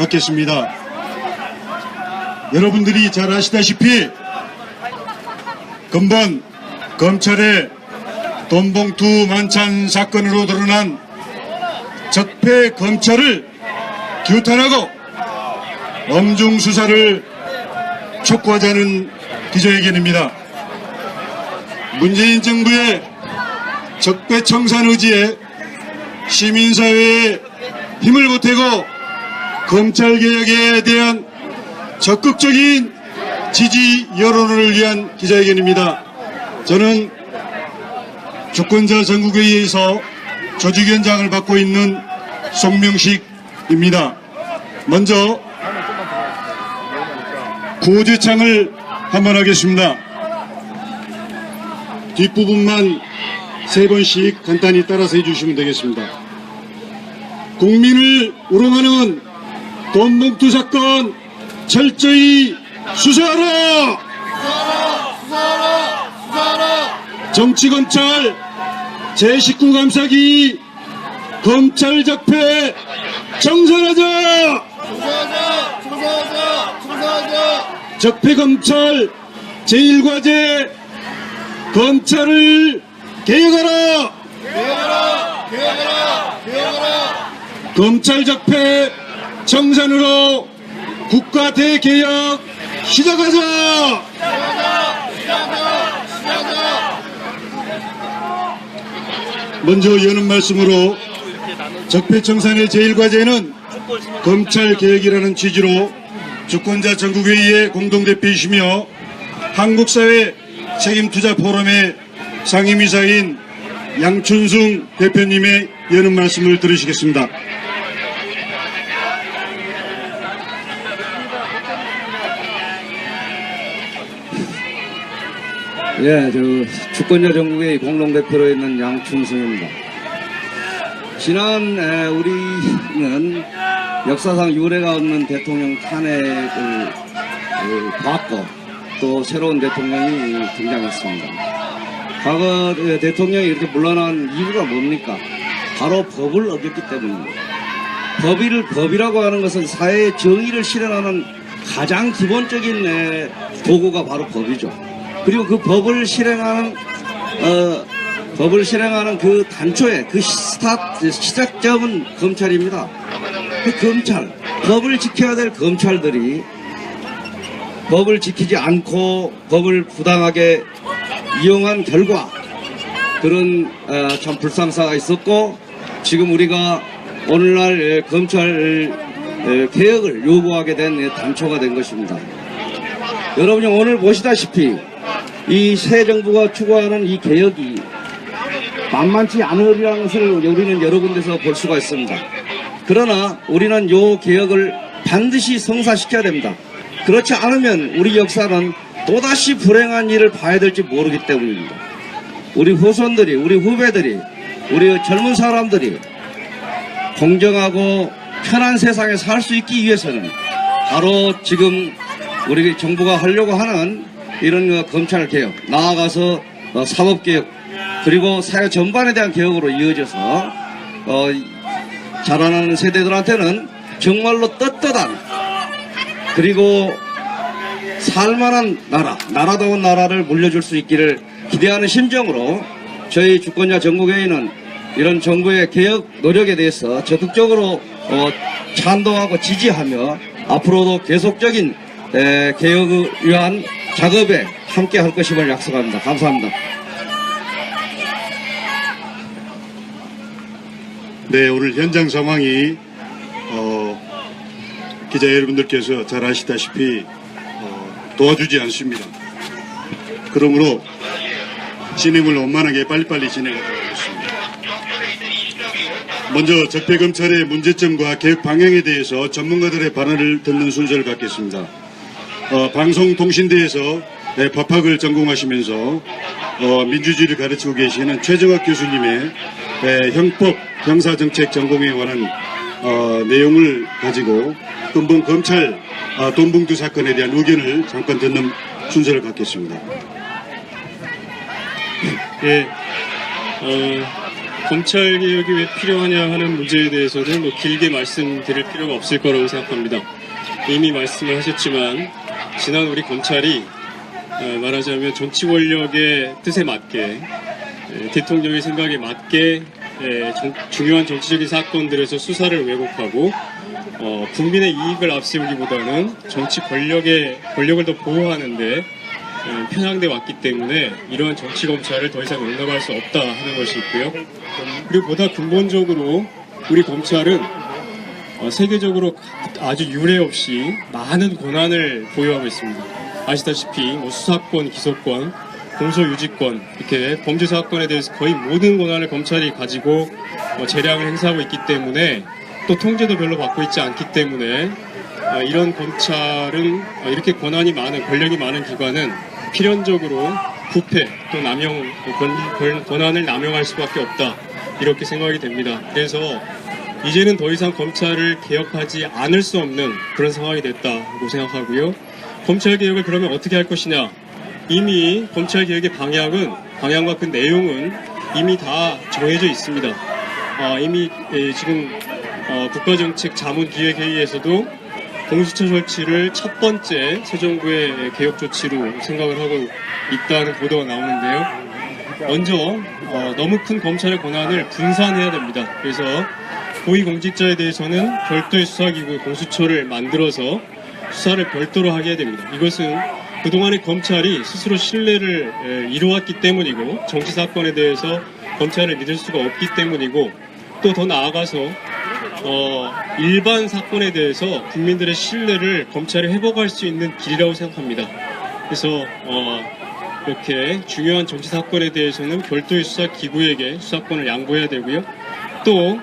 갖겠습니다. 여러분들이 잘 아시다시피 근본 검찰의 돈봉투 만찬 사건으로 드러난 적폐 검찰을 규탄하고 엄중 수사를 촉구하자는 기자회견입니다. 문재인 정부의 적폐 청산 의지에 시민사회에 힘을 보태고 검찰개혁에 대한 적극적인 지지 여론을 위한 기자회견입니다. 저는 주권자 전국회의에서 조직위원장을 맡고 있는 송명식입니다. 먼저 구호제창을 한번 하겠습니다. 뒷부분만 3번씩 간단히 따라서 해주시면 되겠습니다. 국민을 우롱하는 돈봉투 사건 철저히 수사하라! 정치검찰 제19 감사기 검찰 적폐 청산하자! 적폐검찰 제1과제 검찰을 개혁하라! 검찰 적폐 청산으로 국가 대개혁 시작하자! 먼저 여는 말씀으로 적폐 청산의 제1과제는 검찰 개혁이라는 취지로 주권자 전국회의의 공동대표이시며 한국사회 책임투자 포럼의 상임이사인 양춘승 대표님의 여는 말씀을 들으시겠습니다. 예, 주권자 전국의 공동대표로 있는 양춘승입니다. 지난 우리는 역사상 유례가 없는 대통령 탄핵을 받고 또 새로운 대통령이 등장했습니다. 과거 대통령이 이렇게 물러난 이유가 뭡니까? 바로 법을 어겼기 때문입니다. 법이라고 하는 것은 사회의 정의를 실현하는 가장 기본적인 도구가 바로 법이죠. 그리고 그 법을 실행하는 그 단초에 그 시작점은 검찰입니다. 그 검찰, 법을 지켜야 될 검찰들이 법을 지키지 않고 법을 부당하게 이용한 결과 그런 참 불상사가 있었고, 지금 우리가 오늘날 검찰 개혁을 요구하게 된 단초가 된 것입니다. 여러분이 오늘 보시다시피 이 새 정부가 추구하는 이 개혁이 만만치 않으리라는 것을 우리는 여러 군데서 볼 수가 있습니다. 그러나 우리는 이 개혁을 반드시 성사시켜야 됩니다. 그렇지 않으면 우리 역사는 또다시 불행한 일을 봐야 될지 모르기 때문입니다. 우리 후손들이, 우리 후배들이, 우리 젊은 사람들이 공정하고 편한 세상에 살 수 있기 위해서는 바로 지금 우리 정부가 하려고 하는 이런 검찰 개혁, 나아가서 사법개혁, 그리고 사회 전반에 대한 개혁으로 이어져서 자라나는 세대들한테는 정말로 떳떳한 그리고 살만한 나라다운 나라를 물려줄 수 있기를 기대하는 심정으로 저희 주권자 전국회의는 이런 정부의 개혁 노력에 대해서 적극적으로 찬동하고 지지하며 앞으로도 계속적인 개혁을 위한 작업에 함께 할 것임을 약속합니다. 감사합니다. 네, 오늘 현장 상황이 기자 여러분들께서 잘 아시다시피 도와주지 않습니다. 그러므로 진행을 원만하게 빨리빨리 진행하도록 하겠습니다. 먼저 적폐검찰의 문제점과 개혁 방향에 대해서 전문가들의 발언을 듣는 순서를 갖겠습니다. 방송통신대에서 법학을 전공하시면서 민주주의를 가르치고 계시는 최정학 교수님의 형법, 형사정책 전공에 관한 내용을 가지고 근본 검찰 돈봉투 사건에 대한 의견을 잠깐 듣는 순서를 갖겠습니다. 예, 검찰개혁이 왜 필요하냐 하는 문제에 대해서는 뭐 길게 말씀드릴 필요가 없을 거라고 생각합니다. 이미 말씀을 하셨지만 지난 우리 검찰이 말하자면 정치 권력의 뜻에 맞게 대통령의 생각에 맞게 중요한 정치적인 사건들에서 수사를 왜곡하고 국민의 이익을 앞세우기보다는 정치 권력을 더 보호하는데 편향돼 왔기 때문에 이러한 정치 검찰을 더 이상 용납할 수 없다 하는 것이 있고요. 그리고 보다 근본적으로 우리 검찰은 세계적으로 아주 유례 없이 많은 권한을 보유하고 있습니다. 아시다시피 뭐 수사권, 기소권, 공소유지권 이렇게 범죄 사건에 대해서 거의 모든 권한을 검찰이 가지고 재량을 행사하고 있기 때문에 또 통제도 별로 받고 있지 않기 때문에 이런 검찰은 이렇게 권한이 많은 권력이 많은 기관은 필연적으로 부패 또 남용 권한을 남용할 수밖에 없다 이렇게 생각이 됩니다. 그래서 이제는 더 이상 검찰을 개혁하지 않을 수 없는 그런 상황이 됐다고 생각하고요. 검찰개혁을 그러면 어떻게 할 것이냐? 이미 검찰개혁의 방향과 그 내용은 이미 다 정해져 있습니다. 이미 지금 국가정책자문기획회의에서도 공수처 설치를 첫 번째 새 정부의 개혁 조치로 생각을 하고 있다는 보도가 나오는데요. 먼저 너무 큰 검찰의 권한을 분산해야 됩니다. 그래서 고위공직자에 대해서는 별도의 수사기구 공수처를 만들어서 수사를 별도로 하게 해야 됩니다. 이것은 그동안의 검찰이 스스로 신뢰를 이루었기 때문이고 정치사건에 대해서 검찰을 믿을 수가 없기 때문이고 또 더 나아가서 일반 사건에 대해서 국민들의 신뢰를 검찰이 회복할 수 있는 길이라고 생각합니다. 그래서 이렇게 중요한 정치 사건에 대해서는 별도의 수사기구에게 수사권을 양보해야 되고요. 또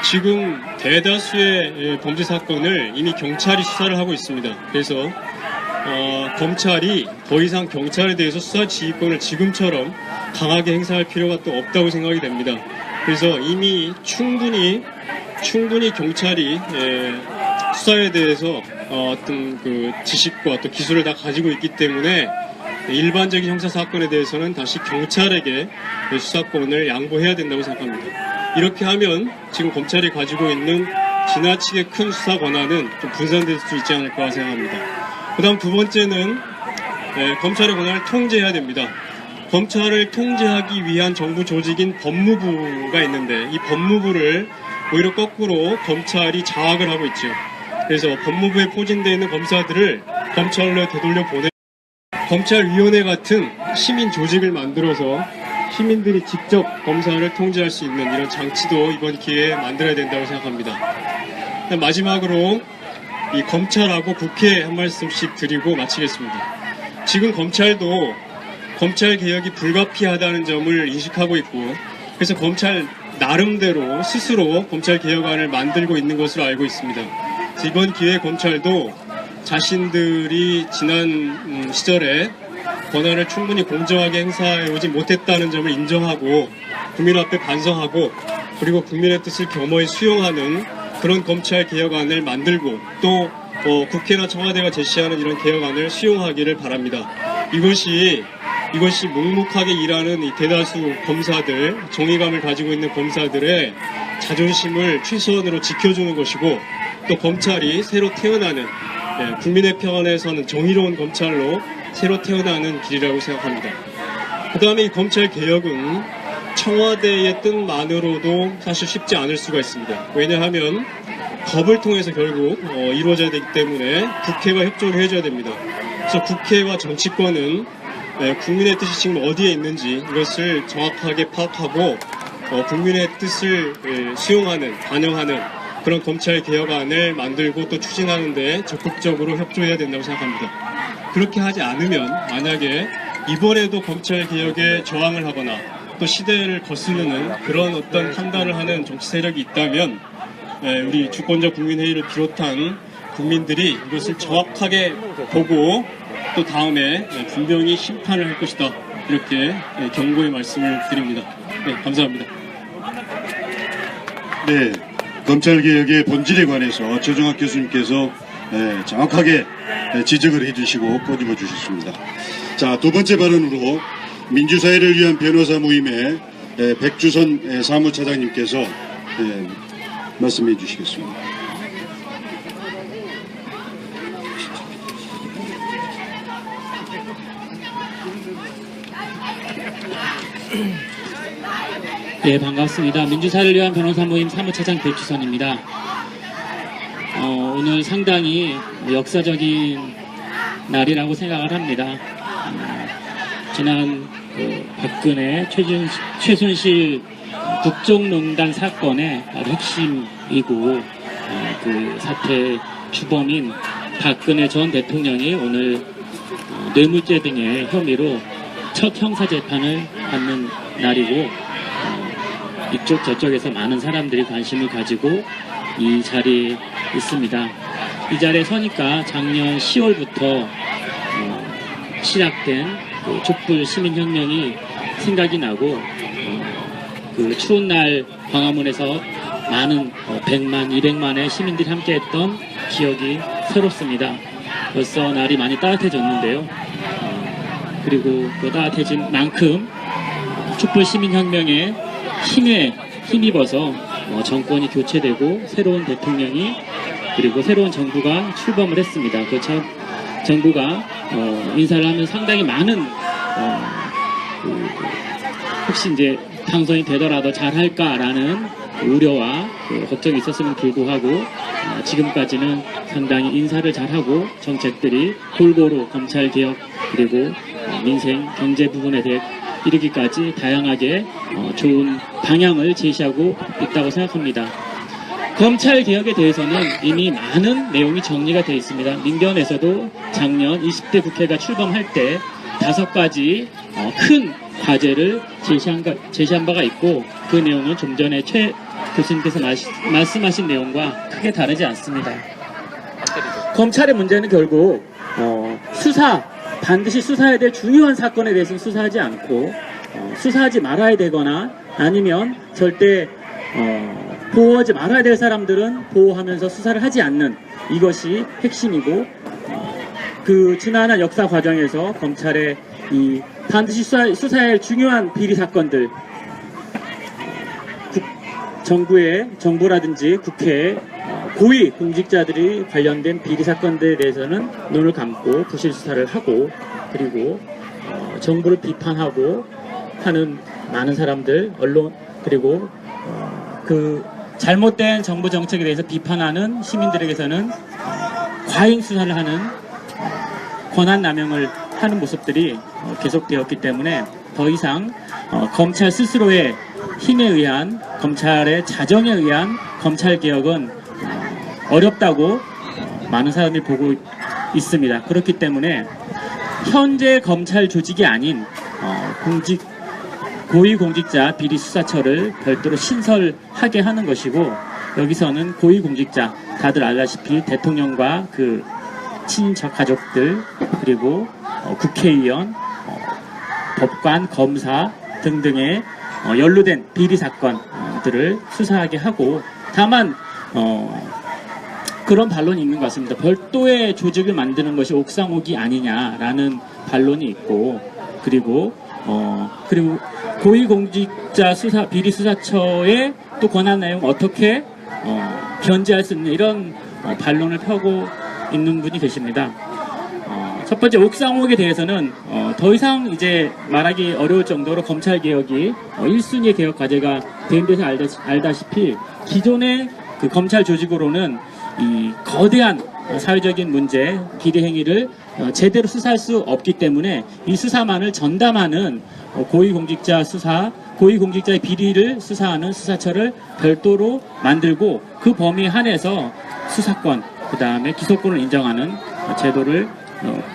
지금 대다수의 범죄 사건을 이미 경찰이 수사를 하고 있습니다. 그래서 검찰이 더 이상 경찰에 대해서 수사 지휘권을 지금처럼 강하게 행사할 필요가 또 없다고 생각이 됩니다. 그래서 이미 충분히 경찰이 수사에 대해서 어떤 그 지식과 또 기술을 다 가지고 있기 때문에 일반적인 형사 사건에 대해서는 다시 경찰에게 수사권을 양보해야 된다고 생각합니다. 이렇게 하면 지금 검찰이 가지고 있는 지나치게 큰 수사 권한은 좀 분산될 수 있지 않을까 생각합니다. 그다음 두 번째는 검찰의 권한을 통제해야 됩니다. 검찰을 통제하기 위한 정부 조직인 법무부가 있는데 이 법무부를 오히려 거꾸로 검찰이 장악을 하고 있죠. 그래서 법무부에 포진되어 있는 검사들을 검찰로 되돌려 보내 검찰위원회 같은 시민 조직을 만들어서 시민들이 직접 검사를 통제할 수 있는 이런 장치도 이번 기회에 만들어야 된다고 생각합니다. 마지막으로 이 검찰하고 국회에 한 말씀씩 드리고 마치겠습니다. 지금 검찰도 검찰 개혁이 불가피하다는 점을 인식하고 있고 그래서 검찰 나름대로 스스로 검찰 개혁안을 만들고 있는 것으로 알고 있습니다. 그래서 이번 기회에 검찰도 자신들이 지난 시절에 권한을 충분히 공정하게 행사해 오지 못했다는 점을 인정하고 국민 앞에 반성하고 그리고 국민의 뜻을 겸허히 수용하는 그런 검찰 개혁안을 만들고 또 국회나 청와대가 제시하는 이런 개혁안을 수용하기를 바랍니다. 이것이 묵묵하게 일하는 이 대다수 검사들, 정의감을 가지고 있는 검사들의 자존심을 최소한으로 지켜주는 것이고 또 검찰이 새로 태어나는 국민의 편에서는 정의로운 검찰로 새로 태어나는 길이라고 생각합니다. 그 다음에 이 검찰 개혁은 청와대의 뜻만으로도 사실 쉽지 않을 수가 있습니다. 왜냐하면 법을 통해서 결국 이루어져야 되기 때문에 국회가 협조를 해줘야 됩니다. 그래서 국회와 정치권은 국민의 뜻이 지금 어디에 있는지 이것을 정확하게 파악하고 국민의 뜻을 수용하는, 반영하는 그런 검찰 개혁안을 만들고 또 추진하는 데 적극적으로 협조해야 된다고 생각합니다. 그렇게 하지 않으면 만약에 이번에도 검찰 개혁에 저항을 하거나 또 시대를 거스르는 그런 어떤 판단을 하는 정치 세력이 있다면 우리 주권자 국민회의를 비롯한 국민들이 이것을 정확하게 보고 또 다음에 분명히 심판을 할 것이다. 이렇게 경고의 말씀을 드립니다. 네, 감사합니다. 네, 검찰개혁의 본질에 관해서 조정학 교수님께서 정확하게 지적을 해주시고 꼬집어 주셨습니다. 자, 두 번째 발언으로 민주사회를 위한 변호사 모임의 백주선 사무차장님께서 말씀해 주시겠습니다. 예, 반갑습니다. 민주사를 위한 변호사 모임 사무차장 백주선입니다. 오늘 상당히 역사적인 날이라고 생각을 합니다. 지난 박근혜, 최순실 국정농단 사건의 핵심이고 그 사태 주범인 박근혜 전 대통령이 오늘 뇌물죄 등의 혐의로 첫 형사재판을 받는 날이고 이쪽 저쪽에서 많은 사람들이 관심을 가지고 이 자리에 있습니다. 이 자리에 서니까 작년 10월부터 시작된 그 촛불 시민혁명이 생각이 나고 그 추운 날 광화문에서 많은 100만, 200만의 시민들이 함께했던 기억이 새롭습니다. 벌써 날이 많이 따뜻해졌는데요. 그리고 그 따뜻해진 만큼 촛불 시민혁명에 힘입어서 정권이 교체되고 새로운 대통령이 그리고 새로운 정부가 출범을 했습니다. 그 첫 정부가 인사를 하면 상당히 많은 혹시 이제 당선이 되더라도 잘할까라는 우려와 걱정이 있었음에도 불구하고 지금까지는 상당히 인사를 잘하고 정책들이 골고루 검찰개혁 그리고 민생 경제 부분에 대해 이르기까지 다양하게 좋은 방향을 제시하고 있다고 생각합니다. 검찰개혁에 대해서는 이미 많은 내용이 정리가 되어 있습니다. 민변에서도 작년 20대 국회가 출범할 때 5가지 큰 과제를 제시한 바가 있고 그 내용은 좀 전에 최 교수님께서 말씀하신 내용과 크게 다르지 않습니다. 검찰의 문제는 결국 반드시 수사해야 될 중요한 사건에 대해서는 수사하지 않고 수사하지 말아야 되거나 아니면 절대 보호하지 말아야 될 사람들은 보호하면서 수사를 하지 않는 이것이 핵심이고 그 지난한 역사 과정에서 검찰의 이 반드시 수사해야 할 중요한 비리 사건들 정부라든지 국회 고위 공직자들이 관련된 비리 사건들에 대해서는 눈을 감고 부실 수사를 하고 그리고 정부를 비판하고 하는 많은 사람들 언론 그리고 그 잘못된 정부 정책에 대해서 비판하는 시민들에게서는 과잉 수사를 하는 권한 남용을 하는 모습들이 계속되었기 때문에 더 이상 검찰 스스로의 힘에 의한 검찰의 자정에 의한 검찰 개혁은 어렵다고 많은 사람들이 보고 있습니다. 그렇기 때문에 현재 검찰 조직이 아닌 고위공직자 비리수사처를 별도로 신설하게 하는 것이고 여기서는 고위공직자 다들 알다시피 대통령과 그 친인척 가족들 그리고 국회의원, 법관, 검사 등등의 연루된 비리 사건들을 수사하게 하고 다만 그런 반론이 있는 것 같습니다. 별도의 조직을 만드는 것이 옥상옥이 아니냐라는 반론이 있고 그리고 고위공직자 비리수사처의 또 권한 내용 어떻게 견제할 수 있는 이런 반론을 펴고 있는 분이 계십니다. 첫 번째 옥상옥에 대해서는 더 이상 이제 말하기 어려울 정도로 검찰개혁이 1순위의 개혁 과제가 된 데서 알다시피 기존의 그 검찰 조직으로는 이 거대한 사회적인 문제, 비리 행위를 제대로 수사할 수 없기 때문에 이 수사만을 전담하는 고위공직자의 비리를 수사하는 수사처를 별도로 만들고 그 범위에 한해서 수사권, 그 다음에 기소권을 인정하는 제도를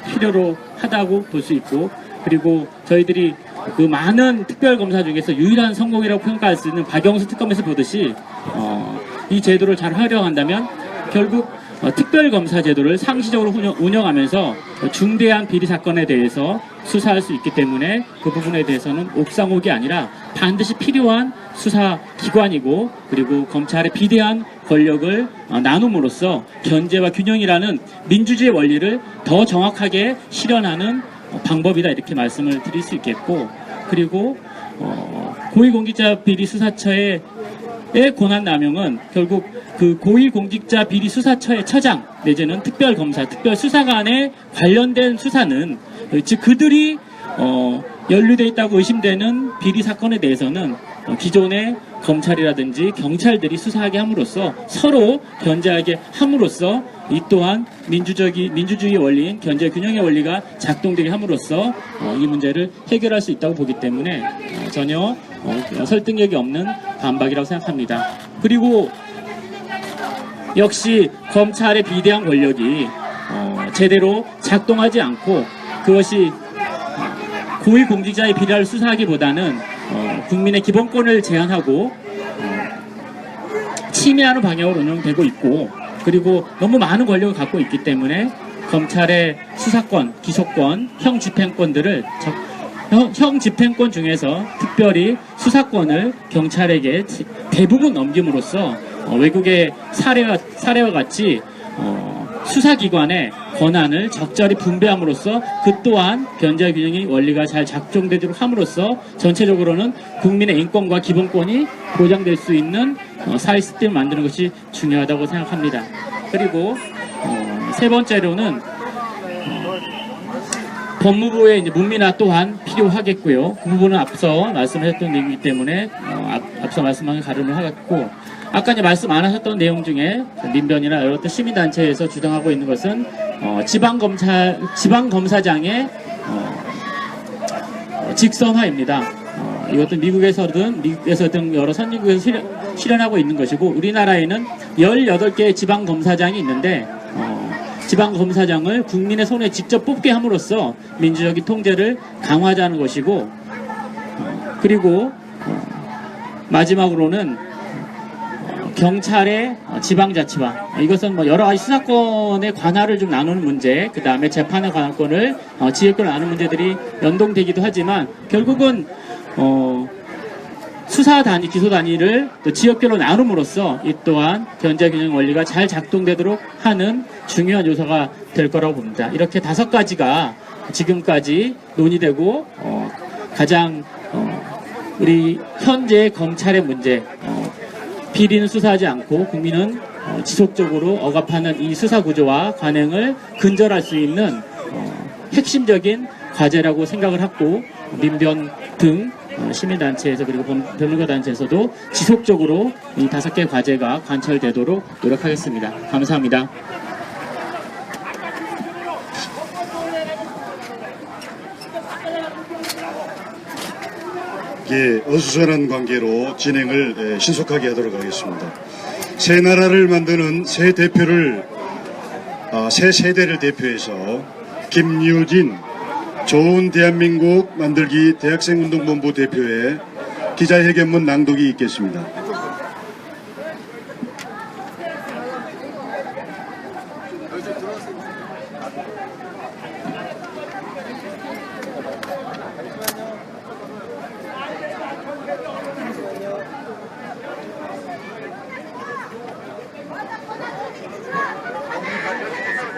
필요로 하다고 볼 수 있고 그리고 저희들이 그 많은 특별검사 중에서 유일한 성공이라고 평가할 수 있는 박영수 특검에서 보듯이 이 제도를 잘 활용한다면 결국 특별검사 제도를 상시적으로 운영하면서 중대한 비리 사건에 대해서 수사할 수 있기 때문에 그 부분에 대해서는 옥상옥이 아니라 반드시 필요한 수사기관이고 그리고 검찰의 비대한 권력을 나눔으로써 견제와 균형이라는 민주주의 원리를 더 정확하게 실현하는 방법이다 이렇게 말씀을 드릴 수 있겠고 그리고 고위공직자 비리 수사처의 권한 남용은 결국 그 고위공직자 비리 수사처의 처장 내지는 특별검사, 특별수사관에 관련된 수사는 즉 그들이 연루돼 있다고 의심되는 비리 사건에 대해서는 기존의 검찰이라든지 경찰들이 수사하게 함으로써 서로 견제하게 함으로써 이 또한 민주주의 원리인 견제 균형의 원리가 작동되게 함으로써 이 문제를 해결할 수 있다고 보기 때문에 전혀 설득력이 없는 반박이라고 생각합니다. 그리고 역시 검찰의 비대한 권력이 제대로 작동하지 않고 그것이 고위공직자의 비리를 수사하기보다는 국민의 기본권을 제한하고 침해하는 방향으로 운영되고 있고 그리고 너무 많은 권력을 갖고 있기 때문에 검찰의 수사권, 기소권, 형집행권들을 형집행권 중에서 특별히 수사권을 경찰에게 대부분 넘김으로써 외국의 사례와 같이 수사기관의 권한을 적절히 분배함으로써 그 또한 견제 균형의 원리가 잘 작동되도록 함으로써 전체적으로는 국민의 인권과 기본권이 보장될 수 있는 사회 시스템을 만드는 것이 중요하다고 생각합니다. 그리고 세 번째로는 법무부의 이제 문민화 또한 필요하겠고요. 그 부분은 앞서 말씀하셨던 내용이기 때문에 앞서 말씀한 가름을 하겠고 아까 이제 말씀 안 하셨던 내용 중에 민변이나 여러 시민단체에서 주장하고 있는 것은 지방검사장의 직선화입니다. 이것도 미국에서든 여러 선진국에서 실현하고 있는 것이고 우리나라에는 18개의 지방검사장이 있는데 지방검사장을 국민의 손에 직접 뽑게 함으로써 민주적인 통제를 강화하자는 것이고 그리고 마지막으로는 경찰의 지방자치화 이것은 뭐 여러 가지 수사권의 관할을 좀 나누는 문제 그 다음에 재판의 관할권을 지역별로 나누는 문제들이 연동되기도 하지만 결국은 수사 단위, 기소 단위를 또 지역별로 나눔으로써 이 또한 견제 균형 원리가 잘 작동되도록 하는 중요한 요소가 될 거라고 봅니다. 이렇게 5가지가 지금까지 논의되고 가장 우리 현재 검찰의 문제 비리는 수사하지 않고 국민은 지속적으로 억압하는 이 수사 구조와 관행을 근절할 수 있는 핵심적인 과제라고 생각을 하고 민변 등 시민단체에서 그리고 변호사단체에서도 지속적으로 이 5개 과제가 관철되도록 노력하겠습니다. 감사합니다. 예, 어수선한 관계로 진행을 신속하게 하도록 하겠습니다. 새 나라를 만드는 새 대표를 새 세대를 대표해서 김유진 좋은 대한민국 만들기 대학생운동본부 대표의 기자회견문 낭독이 있겠습니다.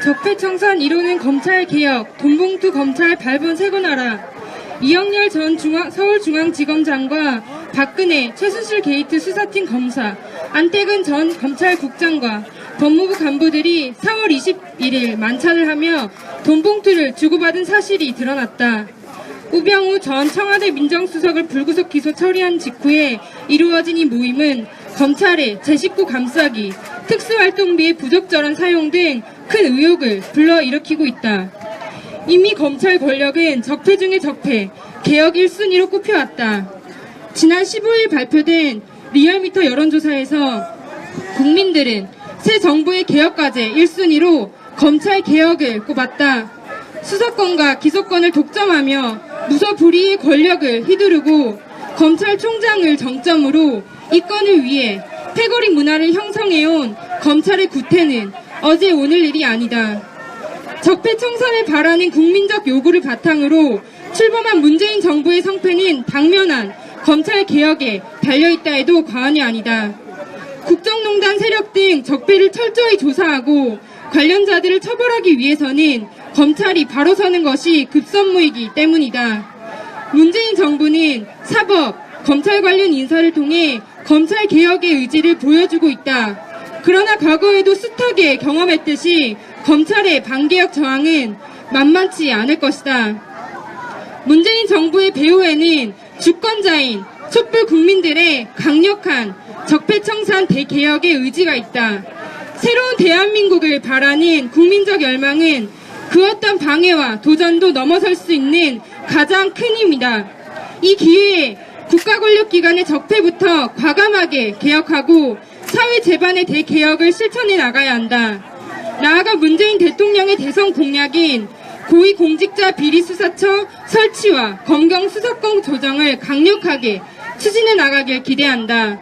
적폐청산 이루는 검찰개혁, 돈봉투 검찰 발본 세고나라. 이영렬 전 서울중앙지검장과 박근혜, 최순실 게이트 수사팀 검사, 안태근 전 검찰국장과 법무부 간부들이 4월 21일 만찬을 하며 돈봉투를 주고받은 사실이 드러났다. 우병우 전 청와대 민정수석을 불구속 기소 처리한 직후에 이루어진 이 모임은 검찰의 제19 감싸기, 특수활동비의 부적절한 사용 등 큰 의혹을 불러일으키고 있다. 이미 검찰 권력은 적폐 중의 적폐, 개혁 1순위로 꼽혀왔다. 지난 15일 발표된 리얼미터 여론조사에서 국민들은 새 정부의 개혁과제 1순위로 검찰 개혁을 꼽았다. 수사권과 기소권을 독점하며 무소불위의 권력을 휘두르고 검찰총장을 정점으로 이권을 위해 패거리 문화를 형성해온 검찰의 구태는 어제 오늘 일이 아니다. 적폐청산을 바라는 국민적 요구를 바탕으로 출범한 문재인 정부의 성패는 당면한 검찰개혁에 달려있다 해도 과언이 아니다. 국정농단 세력 등 적폐를 철저히 조사하고 관련자들을 처벌하기 위해서는 검찰이 바로 서는 것이 급선무이기 때문이다. 문재인 정부는 사법, 검찰 관련 인사를 통해 검찰 개혁의 의지를 보여주고 있다. 그러나 과거에도 숱하게 경험했듯이 검찰의 반개혁 저항은 만만치 않을 것이다. 문재인 정부의 배후에는 주권자인 촛불 국민들의 강력한 적폐청산 대개혁의 의지가 있다. 새로운 대한민국을 바라는 국민적 열망은 그 어떤 방해와 도전도 넘어설 수 있는 가장 큰 힘이다. 이 기회에 국가 권력기관의 적폐부터 과감하게 개혁하고 사회 제반의 대개혁을 실천해 나가야 한다. 나아가 문재인 대통령의 대선 공약인 고위공직자 비리수사처 설치와 검경 수사권 조정을 강력하게 추진해 나가길 기대한다.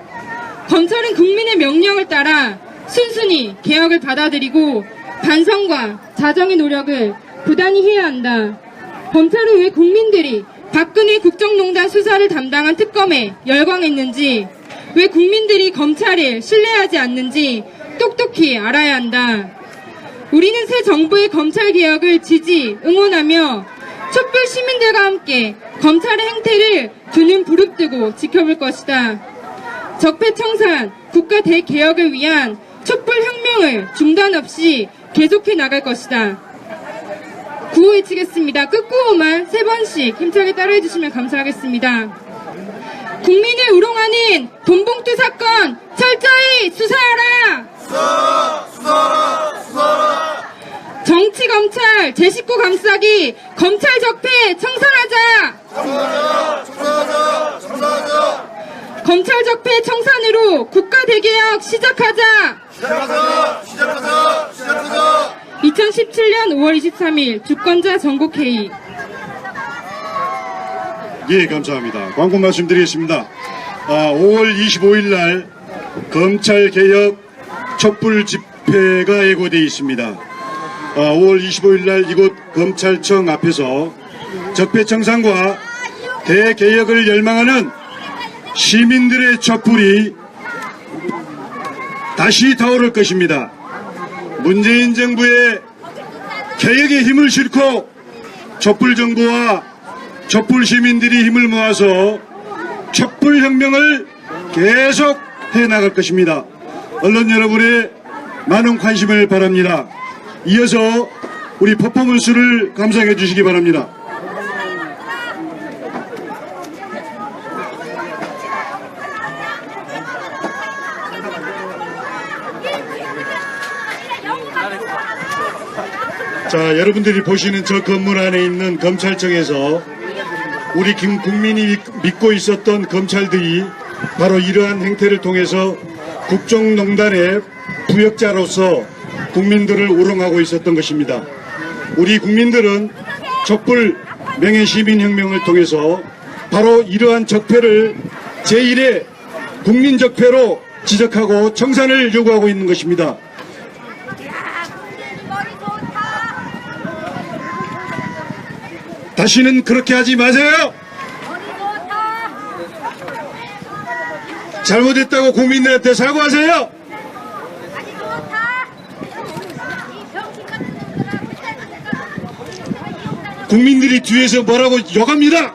검찰은 국민의 명령을 따라 순순히 개혁을 받아들이고 반성과 자정의 노력을 부단히 해야 한다. 검찰은 왜 국민들이 박근혜 국정농단 수사를 담당한 특검에 열광했는지, 왜 국민들이 검찰을 신뢰하지 않는지 똑똑히 알아야 한다. 우리는 새 정부의 검찰개혁을 지지, 응원하며 촛불 시민들과 함께 검찰의 행태를 두 눈 부릅뜨고 지켜볼 것이다. 적폐청산, 국가 대개혁을 위한 촛불혁명을 중단 없이 계속해 나갈 것이다. 구호 외치겠습니다. 끝구호만 3번씩 힘차게 따라해 주시면 감사하겠습니다. 국민을 우롱하는 돈봉투 사건 철저히 수사하라! 정치 검찰 제19 감싸기 검찰 적폐 청산하자! 검찰 적폐 청산으로 국가 대개혁 시작하자! 2017년 5월 23일 주권자 전국회의. 예, 감사합니다. 광고 말씀드리겠습니다. 5월 25일 날 검찰개혁 촛불 집회가 예고되어 있습니다. 5월 25일 날 이곳 검찰청 앞에서 적폐청산과 대개혁을 열망하는 시민들의 촛불이 다시 타오를 것입니다. 문재인 정부의 개혁의 힘을 싣고 촛불 정부와 촛불 시민들이 힘을 모아서 촛불 혁명을 계속 해나갈 것입니다. 언론 여러분의 많은 관심을 바랍니다. 이어서 우리 퍼포먼스를 감상해 주시기 바랍니다. 자, 여러분들이 보시는 저 건물 안에 있는 검찰청에서 우리 국민이 믿고 있었던 검찰들이 바로 이러한 행태를 통해서 국정농단의 부역자로서 국민들을 우롱하고 있었던 것입니다. 우리 국민들은 촛불 명예시민혁명을 통해서 바로 이러한 적폐를 제1의 국민적폐로 지적하고 청산을 요구하고 있는 것입니다. 다시는 그렇게 하지 마세요. 잘못했다고 국민들한테 사과하세요. 국민들이 뒤에서 뭐라고 욕합니다.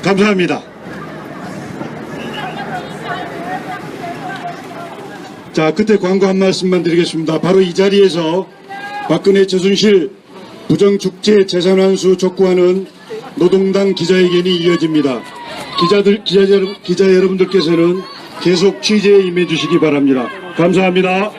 감사합니다. 자, 끝에 광고 한 말씀만 드리겠습니다. 바로 이 자리에서 박근혜 최순실 부정축제 재산환수 촉구하는 노동당 기자회견이 이어집니다. 기자 여러분들께서는 계속 취재에 임해 주시기 바랍니다. 감사합니다.